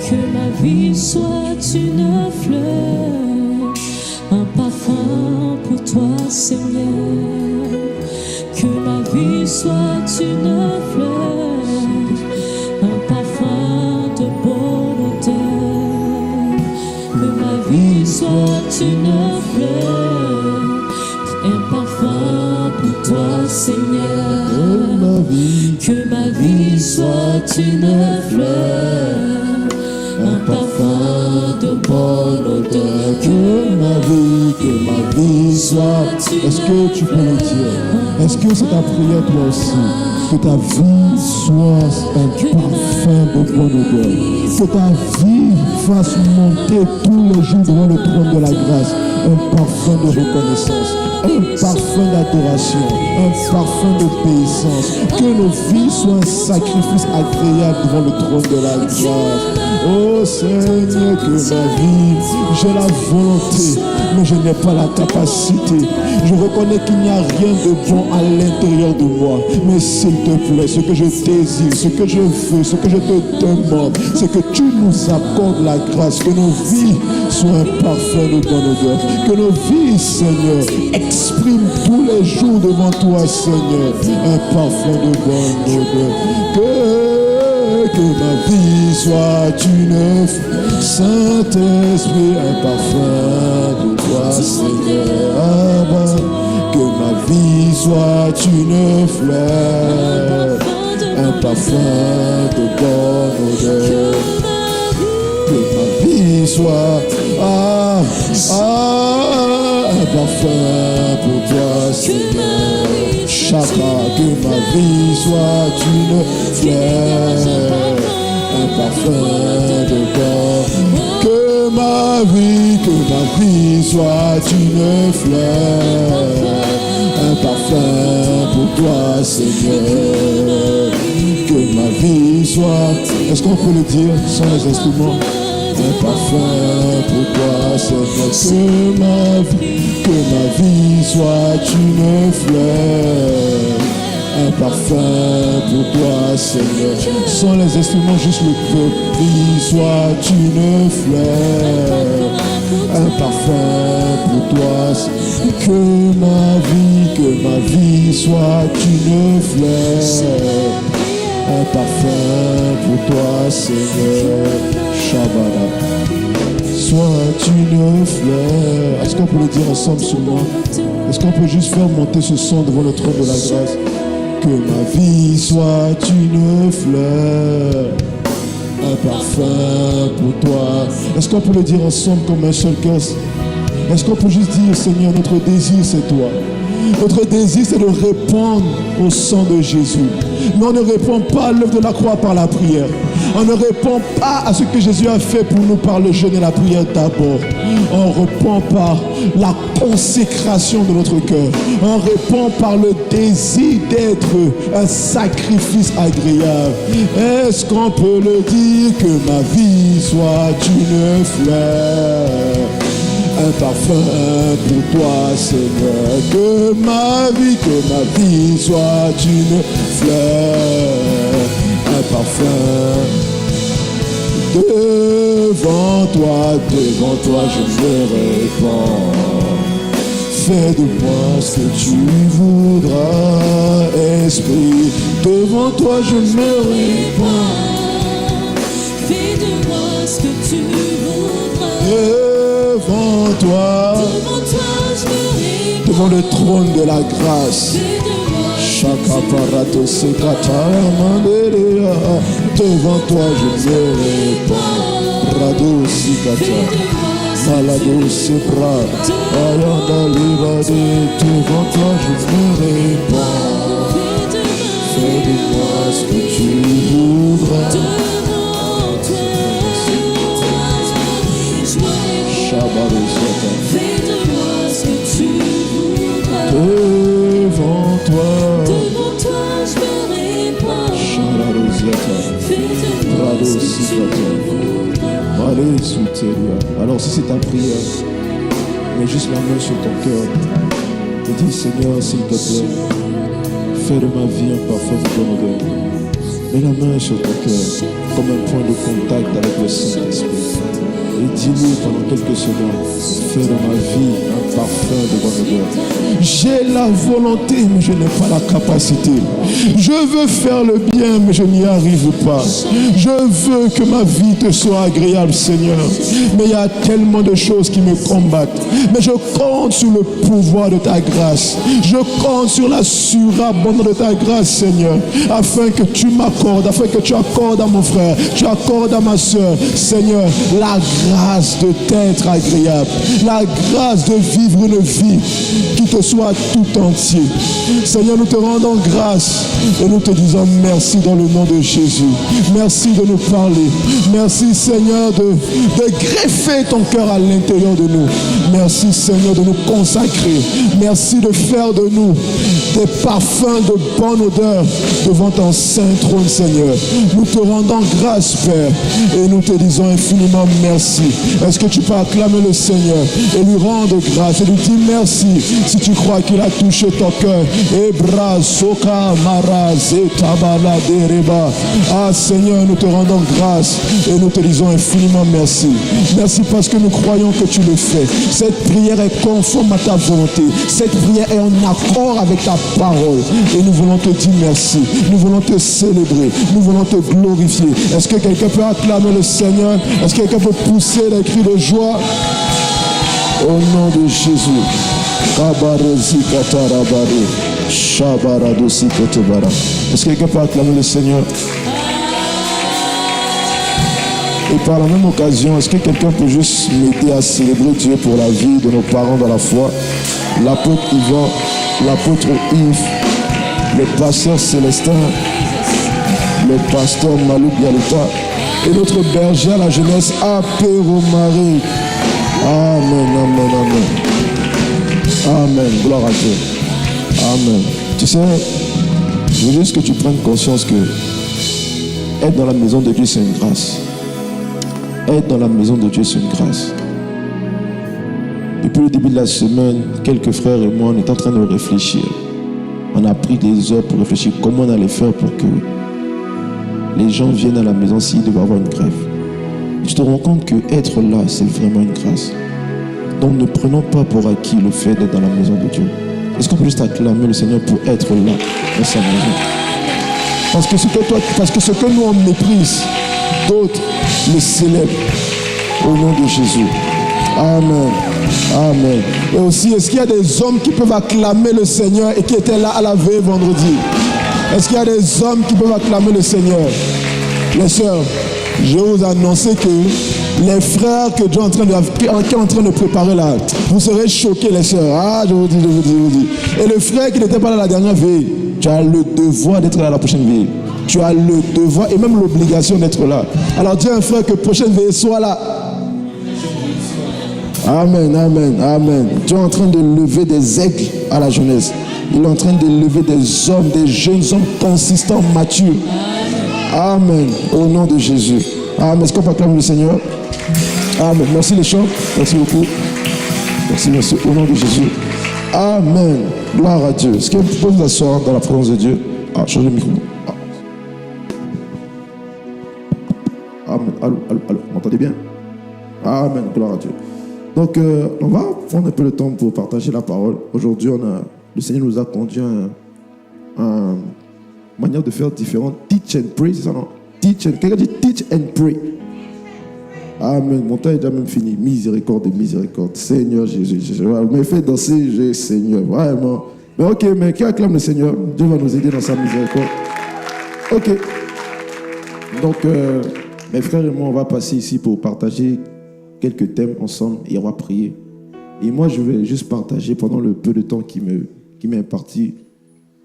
Que ma vie soit une fleur, un parfum pour toi, Seigneur. Que ma vie soit une fleur, un parfum de bonne odeur. Que ma vie soit une fleur, un parfum pour toi, Seigneur. Que ma vie soit une fleur, un parfum de bonne odeur. Que ma vie soit. Est-ce que tu peux le dire? Est-ce que c'est ta prière toi aussi? Que ta vie soit un parfum de bonne odeur. Que ta vie fasse monter tous les jours devant le trône de la grâce un parfum de reconnaissance, un parfum d'adoration, un parfum d'obéissance. Que nos vies soient un sacrifice agréable devant le trône de la grâce. Oh Seigneur, que ma vie, j'ai la volonté, mais je n'ai pas la capacité. Je reconnais qu'il n'y a rien de bon à l'intérieur de moi. Mais s'il te plaît, ce que je désire, ce que je veux, ce que je te demande, c'est que tu nous accordes la grâce, que nos vies soient un parfum de bonne odeur. Que nos vies, Seigneur, expriment tous les jours devant toi, Seigneur, un parfum de bonne odeur. Que ma vie soit une Saint-Esprit, un parfum de toi, Seigneur. Que ma vie soit une fleur, un parfum de bonne odeur. Que ma vie soit un parfum pour toi, Seigneur. Chaka, que ma vie soit une fleur, un parfum de bonne. Que ma vie soit une fleur, un parfum pour toi, Seigneur. Que ma vie soit. Est-ce qu'on peut le dire sans les instruments? Un parfum pour toi, Seigneur. Que ma vie soit une fleur, un parfum pour toi, Seigneur. Sans les instruments, juste le peuple. Vie soit une fleur, un parfum pour toi. Que ma vie soit une fleur, un parfum pour toi, Seigneur. Shabbat. Soit une fleur. Est-ce qu'on peut le dire ensemble sur moi? Est-ce qu'on peut juste faire monter ce son devant le trône de la grâce? Que ma vie soit une fleur, un parfum pour toi. Est-ce qu'on peut le dire ensemble comme un seul cœur? Est-ce qu'on peut juste dire, Seigneur, notre désir c'est toi. Notre désir c'est de répondre au sang de Jésus. Mais on ne répond pas à l'œuvre de la croix par la prière. On ne répond pas à ce que Jésus a fait pour nous par le jeûne et la prière d'abord. On répond par la consécration de notre cœur. On répond par le désir d'être un sacrifice agréable. Est-ce qu'on peut le dire? Que ma vie soit une fleur, un parfum pour toi, Seigneur. Que ma vie soit une fleur, un parfum. Devant toi, je me répands. Fais de moi ce que tu voudras, Esprit. Devant toi, je me répands. Fais de moi ce que tu voudras. Devant toi, je me répands. Devant le trône de la grâce. Chaka parato sekata manderea. Devant toi je me répands. Rado sikata malado sepra ayanda livade. Devant toi je me répands. Fais de moi ce que tu voudras. Shabarosata. Fais de moi ce que tu voudras. Devant toi je me répands. Fais de moi ce que tu voudras. Alors si c'est ta prière, mets juste la main sur ton cœur et dis Seigneur, s'il te plaît, fais de ma vie un parfum de bonne odeur. Mets la main sur ton cœur comme un point de contact avec le Saint-Esprit. Et dis-lui pendant quelques secondes, fais de ma vie un parfum de bonne odeur. J'ai la volonté, mais je n'ai pas la capacité. Je veux faire le bien, mais je n'y arrive pas. Je veux que ma vie te soit agréable, Seigneur. Mais il y a tellement de choses qui me combattent. Mais je compte sur le pouvoir de ta grâce. Je compte sur la surabondance de ta grâce, Seigneur, afin que tu m'accordes, afin que tu accordes à mon frère, tu accordes à ma soeur, Seigneur, la grâce de t'être agréable, la grâce de vivre une vie qui te soit tout entier. Seigneur, nous te rendons grâce et nous te disons merci dans le nom de Jésus. Merci de nous parler. Merci, Seigneur, de greffer ton cœur à l'intérieur de nous. Merci, Seigneur, de nous consacrer. Merci de faire de nous des parfums de bonne odeur devant ton saint trône, Seigneur. Nous te rendons grâce, Père, et nous te disons infiniment merci. Est-ce que tu peux acclamer le Seigneur et lui rendre grâce et lui dire merci si tu crois qu'il a touché ton cœur. Ebra soka mara zetabala dereba. Ah Seigneur, nous te rendons grâce et nous te disons infiniment merci. Merci parce que nous croyons que tu le fais. Cette prière est conforme à ta volonté. Cette prière est en accord avec ta parole. Et nous voulons te dire merci. Nous voulons te célébrer. Nous voulons te glorifier. Est-ce que quelqu'un peut acclamer le Seigneur? Est-ce que quelqu'un peut pousser des cris de joie? Au nom de Jésus. Est-ce que quelqu'un peut acclamer le Seigneur? Et par la même occasion, est-ce que quelqu'un peut juste m'aider à célébrer Dieu pour la vie de nos parents dans la foi? L'apôtre Yvan, l'apôtre Yves, le pasteur Célestin, le pasteur Malou Bialita et notre berger à la jeunesse, Apéro Marie. Amen, amen, amen. Amen, gloire à Dieu. Amen. Tu sais, je veux juste que tu prennes conscience que être dans la maison de Dieu, c'est une grâce. Être dans la maison de Dieu, c'est une grâce. Depuis le début de la semaine, quelques frères et moi, on est en train de réfléchir. On a pris des heures pour réfléchir comment on allait faire pour que les gens viennent à la maison s'ils devaient avoir une grève. Et tu te rends compte que être là, c'est vraiment une grâce. Donc ne prenons pas pour acquis le fait d'être dans la maison de Dieu. Est-ce qu'on peut juste acclamer le Seigneur pour être là dans sa maison? Parce que ce que nous on méprise, d'autres le célèbrent au nom de Jésus. Amen. Amen. Et aussi, est-ce qu'il y a des hommes qui peuvent acclamer le Seigneur et qui étaient là à la veille vendredi? Est-ce qu'il y a des hommes qui peuvent acclamer le Seigneur? Les sœurs, je vais vous annoncer que les frères que Dieu est en train de préparer là, vous serez choqués les sœurs. Ah, je vous dis. Et le frère qui n'était pas là la dernière veille, tu as le devoir d'être là la prochaine veille. Tu as le devoir et même l'obligation d'être là. Alors dis à un frère que prochaine veille soit là. Amen, amen, amen. Dieu est en train de lever des aigles à la jeunesse. Il est en train de lever des hommes, des jeunes hommes consistants, matures. Amen. Au nom de Jésus. Amen. Est-ce qu'on peut acclamer le Seigneur? Amen. Merci les chants. Merci beaucoup. Merci. Au nom de Jésus. Amen. Gloire à Dieu. Est-ce qu'on peut vous asseoir dans la présence de Dieu? Ah, changez le micro. Amen. Allô. Vous m'entendez bien? Amen. Gloire à Dieu. Donc, on va prendre un peu le temps pour partager la parole. Aujourd'hui, le Seigneur nous a conduit à une manière de faire différente. Teach and pray, c'est ça, non? Quelqu'un dit teach and pray. Amen. Mon temps est déjà même fini. Miséricorde. Seigneur Jésus. Vous m'avez fait danser, Seigneur. Vraiment. Mais ok, mais qui acclame le Seigneur? Dieu va nous aider dans sa miséricorde. Ok. Donc, mes frères et moi, on va passer ici pour partager quelques thèmes ensemble et on va prier. Et moi, je vais juste partager pendant le peu de temps qui m'est imparti.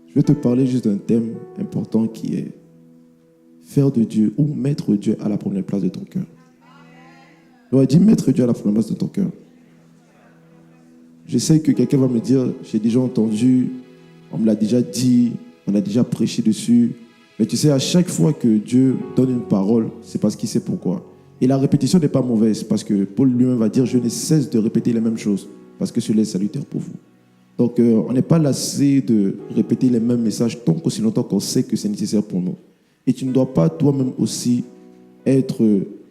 Je vais te parler juste d'un thème important qui est faire de Dieu ou mettre Dieu à la première place de ton cœur. J'aurais dit mettre Dieu à la première place de ton cœur. Je sais que quelqu'un va me dire, j'ai déjà entendu, on me l'a déjà dit, on a déjà prêché dessus. Mais tu sais, à chaque fois que Dieu donne une parole, c'est parce qu'il sait pourquoi. Et la répétition n'est pas mauvaise, parce que Paul lui-même va dire, je ne cesse de répéter les mêmes choses, parce que cela est salutaire pour vous. Donc, on n'est pas lassé de répéter les mêmes messages tant qu'aussi longtemps qu'on sait que c'est nécessaire pour nous. Et tu ne dois pas toi-même aussi être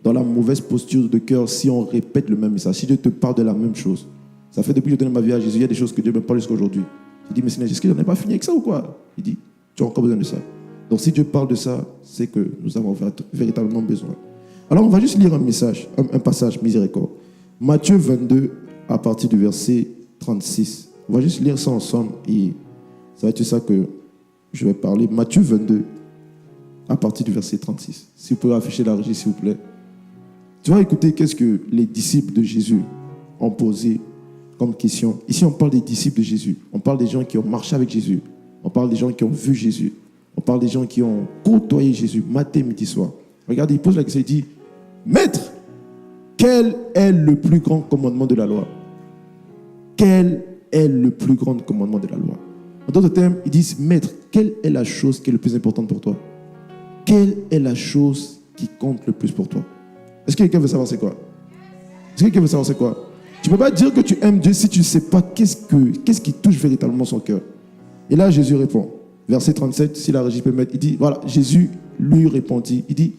dans la mauvaise posture de cœur si on répète le même message, si Dieu te parle de la même chose. Ça fait depuis que je donne ma vie à Jésus, il y a des choses que Dieu me parle jusqu'à aujourd'hui. Je dis, mais Seigneur, est-ce que je n'en ai pas fini avec ça ou quoi? Il dit, tu as encore besoin de ça. Donc si Dieu parle de ça, c'est que nous avons véritablement besoin. Alors on va juste lire un passage miséricorde. Matthieu 22, à partir du verset 36. On va juste lire ça ensemble et ça va être ça que je vais parler. Matthieu 22, à partir du verset 36. Si vous pouvez afficher la régie, s'il vous plaît. Tu vas écouter qu'est-ce que les disciples de Jésus ont posé comme question. Ici, on parle des disciples de Jésus. On parle des gens qui ont marché avec Jésus. On parle des gens qui ont vu Jésus. On parle des gens qui ont côtoyé Jésus matin, midi, soir. Regardez, il pose la question, il dit, Maître, quel est le plus grand commandement de la loi? Quel est le plus grand commandement de la loi? En d'autres termes, ils disent, Maître, quelle est la chose qui est le plus importante pour toi? Quelle est la chose qui compte le plus pour toi? Est-ce que quelqu'un veut savoir c'est quoi? Est-ce que quelqu'un veut savoir c'est quoi? Tu ne peux pas dire que tu aimes Dieu si tu ne sais pas qu'est-ce qui touche véritablement son cœur. Et là, Jésus répond. Verset 37, si la régie peut mettre, il dit, voilà, Jésus lui répondit, il dit,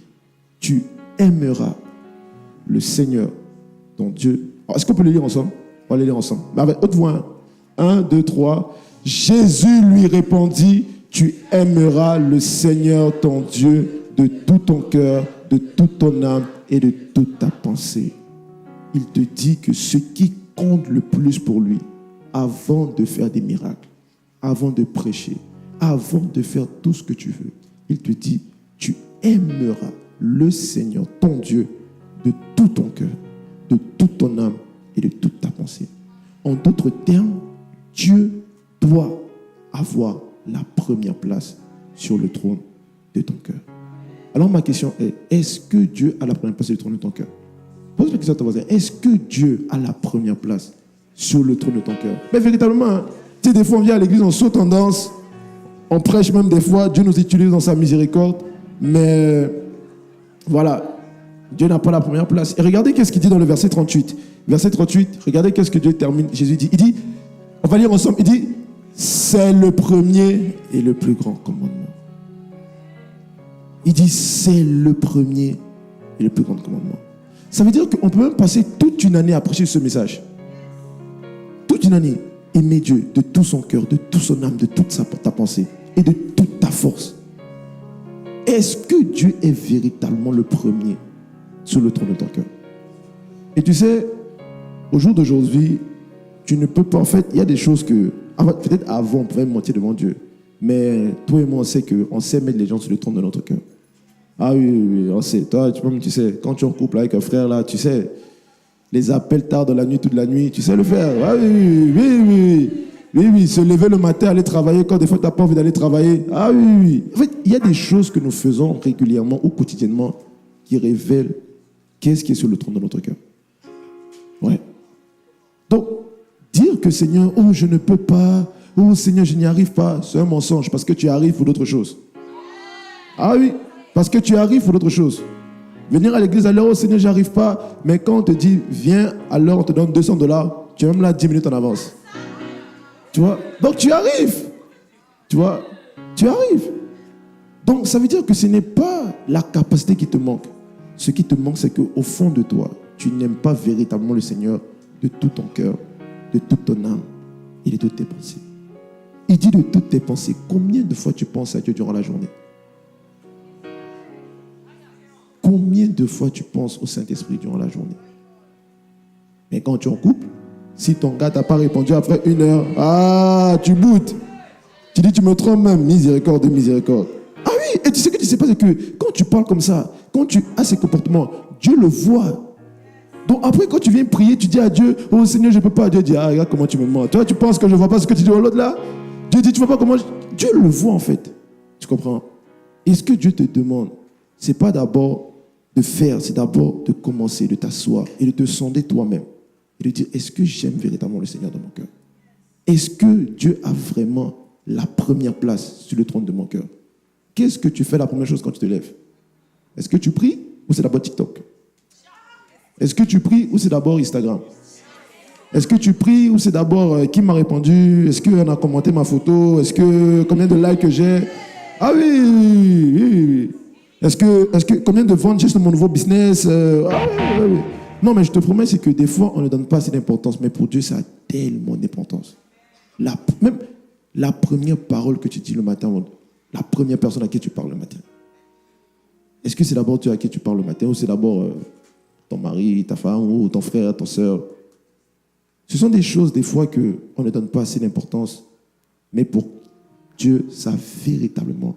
tu aimeras le Seigneur, ton Dieu. Alors, est-ce qu'on peut le lire ensemble? On va le lire ensemble. Mais avec haute voix. 1, 2, 3. Jésus lui répondit, tu aimeras le Seigneur, ton Dieu, de tout ton cœur, de toute ton âme et de toute ta pensée. Il te dit que ce qui compte le plus pour lui, avant de faire des miracles, avant de prêcher, avant de faire tout ce que tu veux, il te dit, tu aimeras le Seigneur, ton Dieu, de tout ton cœur, de toute ton âme et de toute ta pensée. En d'autres termes, Dieu doit avoir la première place sur le trône de ton cœur. Alors ma question est, est-ce que Dieu a la première place sur le trône de ton cœur? Pose la question à ton voisin, est-ce que Dieu a la première place sur le trône de ton cœur? Mais véritablement, hein, tu sais, des fois on vient à l'église, on saute en danse, on prêche même des fois, Dieu nous utilise dans sa miséricorde, mais voilà, Dieu n'a pas la première place. Et regardez qu'est-ce qu'il dit dans le verset 38. Verset 38, regardez qu'est-ce que Dieu termine. Jésus dit, il dit, on va lire ensemble, il dit, c'est le premier et le plus grand commandement. Il dit, c'est le premier et le plus grand commandement. Ça veut dire qu'on peut même passer toute une année à prêcher ce message. Toute une année. Aimer Dieu de tout son cœur, de toute son âme, de toute ta pensée et de toute ta force. Est-ce que Dieu est véritablement le premier sur le trône de ton cœur? Et tu sais, au jour d'aujourd'hui, tu ne peux pas, en fait, il y a des choses que, peut-être avant, on pouvait mentir devant Dieu. Mais toi et moi, on sait mettre les gens sur le trône de notre cœur. Ah oui, on sait. Toi, tu sais, quand tu es en couple avec un frère, là, tu sais, les appels tard de la nuit, toute la nuit, tu sais le faire. Ah oui, se lever le matin, aller travailler quand des fois tu n'as pas envie d'aller travailler. Ah oui. En fait, il y a des choses que nous faisons régulièrement ou quotidiennement qui révèlent qu'est-ce qui est sur le trône de notre cœur. Ouais. Donc, dire que Seigneur, oh je ne peux pas, oh Seigneur, je n'y arrive pas, c'est un mensonge parce que tu arrives pour d'autres choses. Ah oui, parce que tu arrives pour d'autres choses. Venir à l'église à l'heure, oh Seigneur, j'arrive pas. Mais quand on te dit, viens à l'heure, on te donne $200, tu es même là 10 minutes en avance. Tu vois? Donc tu arrives. Tu vois? Tu arrives. Donc ça veut dire que ce n'est pas la capacité qui te manque. Ce qui te manque, c'est qu'au fond de toi, tu n'aimes pas véritablement le Seigneur de tout ton cœur, de toute ton âme et de toutes tes pensées. Il dit de toutes tes pensées. Combien de fois tu penses à Dieu durant la journée? Combien de fois tu penses au Saint-Esprit durant la journée? Mais quand tu es en couple, si ton gars t'a pas répondu après 1 heure, ah, tu boutes. Tu dis, tu me trompes même, miséricorde. Ah oui, et tu sais que tu sais pas, c'est que quand tu parles comme ça, quand tu as ces comportements, Dieu le voit. Donc après, quand tu viens prier, tu dis à Dieu, oh Seigneur, je ne peux pas. Dieu dit, ah, regarde comment tu me mens. Toi, tu penses que je ne vois pas ce que tu dis à l'autre là? Dieu dit, tu ne vois pas comment... Dieu le voit en fait. Tu comprends? Et ce que Dieu te demande, ce n'est pas d'abord de faire, c'est d'abord de commencer, de t'asseoir et de te sonder toi-même. Et de dire, est-ce que j'aime véritablement le Seigneur dans mon cœur? Est-ce que Dieu a vraiment la première place sur le trône de mon cœur? Qu'est-ce que tu fais la première chose quand tu te lèves? Est-ce que tu pries ou c'est d'abord TikTok? Est-ce que tu pries ou c'est d'abord Instagram? Est-ce que tu pries ou c'est d'abord qui m'a répondu? Est-ce qu'on a commenté ma photo? Est-ce que combien de likes que j'ai? Ah oui. Combien de ventes j'ai sur mon nouveau business? Ouais. Non, mais je te promets, c'est que des fois, on ne donne pas assez d'importance. Mais pour Dieu, ça a tellement d'importance. Même la première parole que tu dis le matin, la première personne à qui tu parles le matin. Est-ce que c'est d'abord Dieu à qui tu parles le matin ou c'est d'abord ton mari, ta femme ou ton frère, ton soeur? Ce sont des choses, des fois, qu'on ne donne pas assez d'importance. Mais pour Dieu, ça a véritablement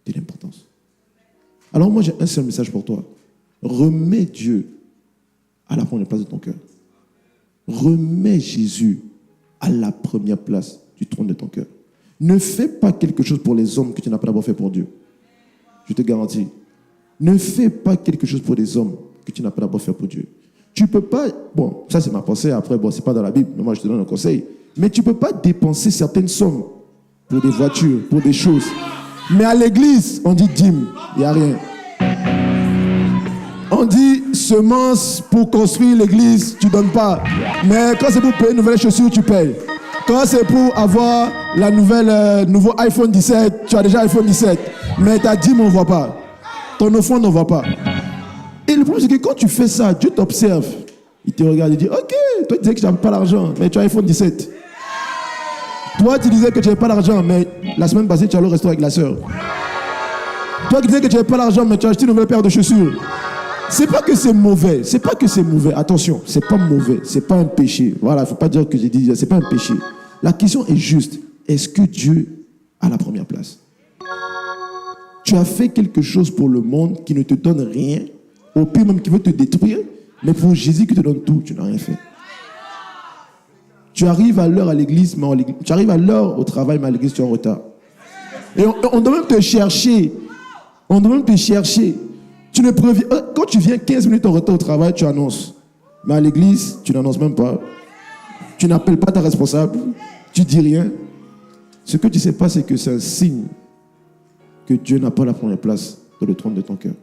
de l'importance. Alors moi, j'ai un seul message pour toi. Remets Dieu à la première place de ton cœur. Remets Jésus à la première place du trône de ton cœur. Ne fais pas quelque chose pour les hommes que tu n'as pas d'abord fait pour Dieu. Je te garantis. Ne fais pas quelque chose pour les hommes que tu n'as pas d'abord fait pour Dieu. Tu ne peux pas, bon, ça c'est ma pensée, après, bon, ce n'est pas dans la Bible, mais moi je te donne un conseil. Mais tu ne peux pas dépenser certaines sommes pour des voitures, pour des choses. Mais à l'église, on dit dîme, il n'y a rien. On dit semence pour construire l'église, tu ne donnes pas. Mais quand c'est pour payer une nouvelle chaussure, tu payes. Quand c'est pour avoir la nouveau iPhone 17, tu as déjà iPhone 17. Mais ta dîme, on ne voit pas. Ton offrande, on ne voit pas. Et le problème, c'est que quand tu fais ça, Dieu t'observe. Il te regarde et dit, ok, toi tu disais que tu n'avais pas l'argent, mais tu as iPhone 17. Toi, tu disais que tu n'avais pas l'argent, mais la semaine passée, tu allais au restaurant avec la sœur. Toi qui disais que tu n'avais pas l'argent, mais tu as acheté une nouvelle paire de chaussures. C'est pas que c'est mauvais. C'est pas que c'est mauvais. Attention, c'est pas mauvais. C'est pas un péché. Voilà, il ne faut pas dire que j'ai dit, c'est pas un péché. La question est juste, est-ce que Dieu a la première place? Tu as fait quelque chose pour le monde qui ne te donne rien, au pire même qui veut te détruire, mais pour Jésus qui te donne tout, tu n'as rien fait. Tu arrives à l'heure à l'église, mais tu arrives à l'heure au travail, mais à l'église, tu es en retard. Et on doit même te chercher. On doit même te chercher. Tu ne préviens, quand tu viens 15 minutes en retard au travail, tu annonces. Mais à l'église, tu n'annonces même pas. Tu n'appelles pas ta responsable. Tu dis rien. Ce que tu ne sais pas, c'est que c'est un signe que Dieu n'a pas la première place dans le trône de ton cœur.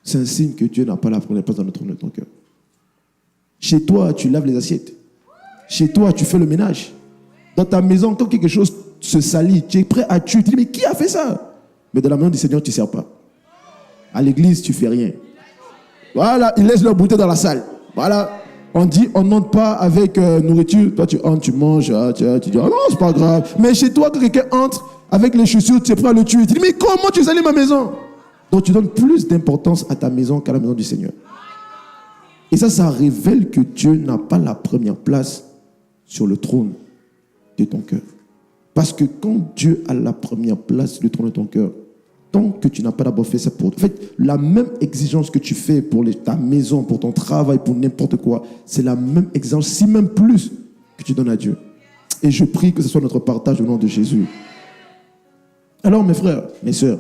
C'est un signe que Dieu n'a pas la première place dans le trône de ton cœur. Chez toi, tu laves les assiettes. Chez toi, tu fais le ménage. Dans ta maison, quand quelque chose se salit, tu es prêt à tuer. Tu dis, mais qui a fait ça? Mais dans la maison du Seigneur, tu ne sers pas. À l'église, tu ne fais rien. Voilà, ils laissent leur bouteille dans la salle. Voilà. On dit, on n'entre pas avec nourriture. Toi, tu entres, tu manges. Tu dis, oh non, c'est pas grave. Mais chez toi, quand quelqu'un entre avec les chaussures, tu es prêt à le tuer. Tu dis, mais comment tu salis ma maison? Donc, tu donnes plus d'importance à ta maison qu'à la maison du Seigneur. Et ça révèle que Dieu n'a pas la première place sur le trône de ton cœur. Parce que quand Dieu a la première place sur le trône de ton cœur, tant que tu n'as pas d'abord fait ça pour... En fait, la même exigence que tu fais pour ta maison, pour ton travail, pour n'importe quoi, c'est la même exigence, si même plus, que tu donnes à Dieu. Et je prie que ce soit notre partage au nom de Jésus. Alors, mes frères, mes sœurs,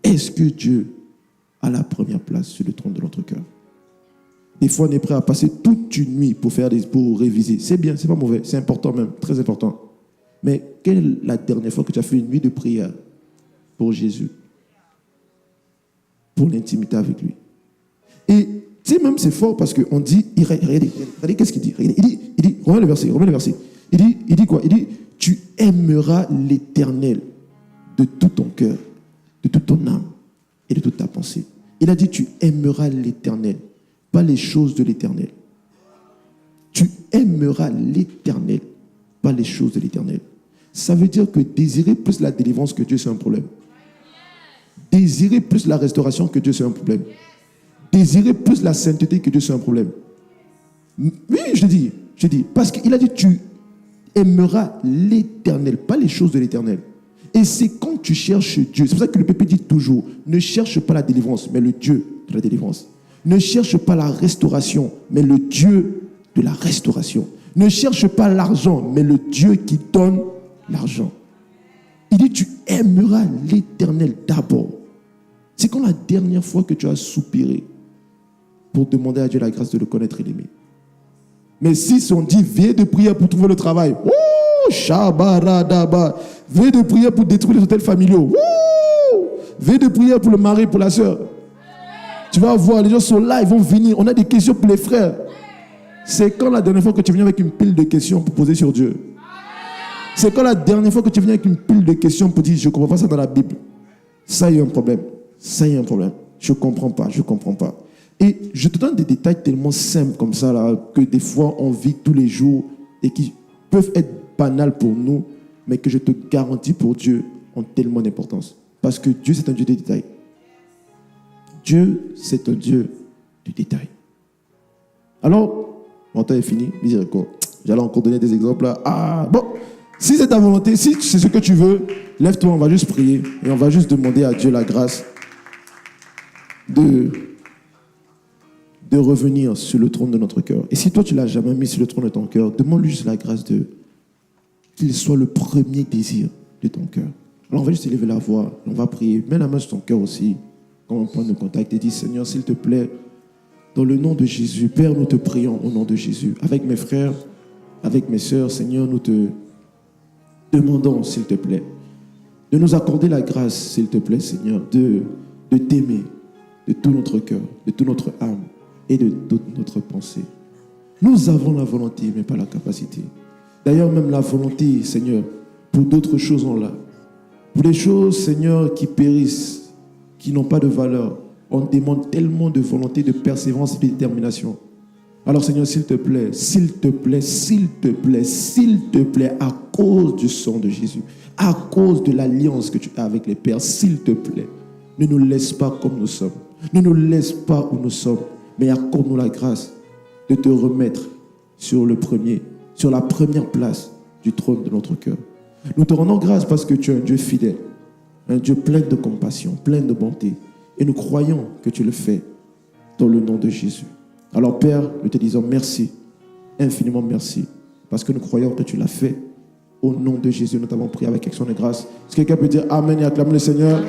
est-ce que Dieu a la première place sur le trône de notre cœur? Des fois, on est prêt à passer toute une nuit pour réviser. C'est bien, c'est pas mauvais, c'est important même, très important. Mais quelle est la dernière fois que tu as fait une nuit de prière pour Jésus? Pour l'intimité avec lui. Et tu sais, même c'est fort parce qu'on dit, regardez qu'est-ce qu'il dit? Il dit, remets le verset. Il dit quoi? Il dit, tu aimeras l'Éternel de tout ton cœur, de toute ton âme et de toute ta pensée. Il a dit, tu aimeras l'Éternel, pas les choses de l'Éternel. Tu aimeras l'Éternel, pas les choses de l'Éternel. Ça veut dire que désirer plus la délivrance que Dieu, c'est un problème. Désirer plus la restauration que Dieu, c'est un problème. Désirer plus la sainteté que Dieu, c'est un problème. Oui, je dis. Parce qu'il a dit, tu aimeras l'Éternel, pas les choses de l'Éternel. Et c'est quand tu cherches Dieu. C'est pour ça que le Pépé dit toujours, ne cherche pas la délivrance, mais le Dieu de la délivrance. Ne cherche pas la restauration, mais le Dieu de la restauration. Ne cherche pas l'argent, mais le Dieu qui donne l'argent. Il dit, tu aimeras l'Éternel d'abord. C'est quand la dernière fois que tu as soupiré pour demander à Dieu la grâce de le connaître et l'aimer. Mais si on dit, veille de prière pour trouver le travail, shabaradaba, veille de prière pour détruire les hôtels familiaux, veille de prière pour le mari, pour la sœur. Tu vas voir, les gens sont là, ils vont venir. On a des questions pour les frères. C'est quand la dernière fois que tu es venu avec une pile de questions pour poser sur Dieu? C'est quand la dernière fois que tu es venu avec une pile de questions pour dire, je ne comprends pas ça dans la Bible? Ça, il y a un problème. Ça, il y a un problème. Je ne comprends pas. Et je te donne des détails tellement simples comme ça, là, que des fois, on vit tous les jours et qui peuvent être banals pour nous, mais que je te garantis pour Dieu ont tellement d'importance. Parce que Dieu, c'est un Dieu de détails. Dieu, c'est un Dieu de détails. Alors, mon temps est fini. Miséricorde. J'allais encore donner des exemples là. Ah, bon. Si c'est ta volonté, si c'est ce que tu veux, lève-toi, on va juste prier et on va juste demander à Dieu la grâce de revenir sur le trône de notre cœur. Et si toi, tu ne l'as jamais mis sur le trône de ton cœur, demande-lui juste la grâce qu'il soit le premier désir de ton cœur. Alors, on va juste élever la voix, on va prier. Mets la main sur ton cœur aussi, quand on prend le contact, et dis, Seigneur, s'il te plaît, dans le nom de Jésus, Père, nous te prions au nom de Jésus. Avec mes frères, avec mes sœurs, Seigneur, nous te demandons, s'il te plaît, de nous accorder la grâce, s'il te plaît, Seigneur, de t'aimer de tout notre cœur, de toute notre âme et de toute notre pensée. Nous avons la volonté, mais pas la capacité. D'ailleurs, même la volonté, Seigneur, pour d'autres choses, on l'a. Pour des choses, Seigneur, qui périssent, qui n'ont pas de valeur, on demande tellement de volonté, de persévérance et de détermination. Alors, Seigneur, s'il te plaît, à cause du sang de Jésus, à cause de l'alliance que tu as avec les pères, s'il te plaît, ne nous laisse pas comme nous sommes. Ne nous laisse pas où nous sommes, mais accorde-nous la grâce de te remettre sur la première place du trône de notre cœur. Nous te rendons grâce parce que tu es un Dieu fidèle, un Dieu plein de compassion, plein de bonté. Et nous croyons que tu le fais dans le nom de Jésus. Alors Père, nous te disons merci, infiniment merci, parce que nous croyons que tu l'as fait. Au nom de Jésus, nous t'avons prié avec action de grâce. Est-ce que quelqu'un peut dire Amen et acclamer le Seigneur? Amen.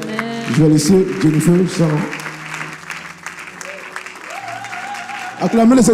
Je vais laisser Jennifer, Sarah. Acclamer le Seigneur.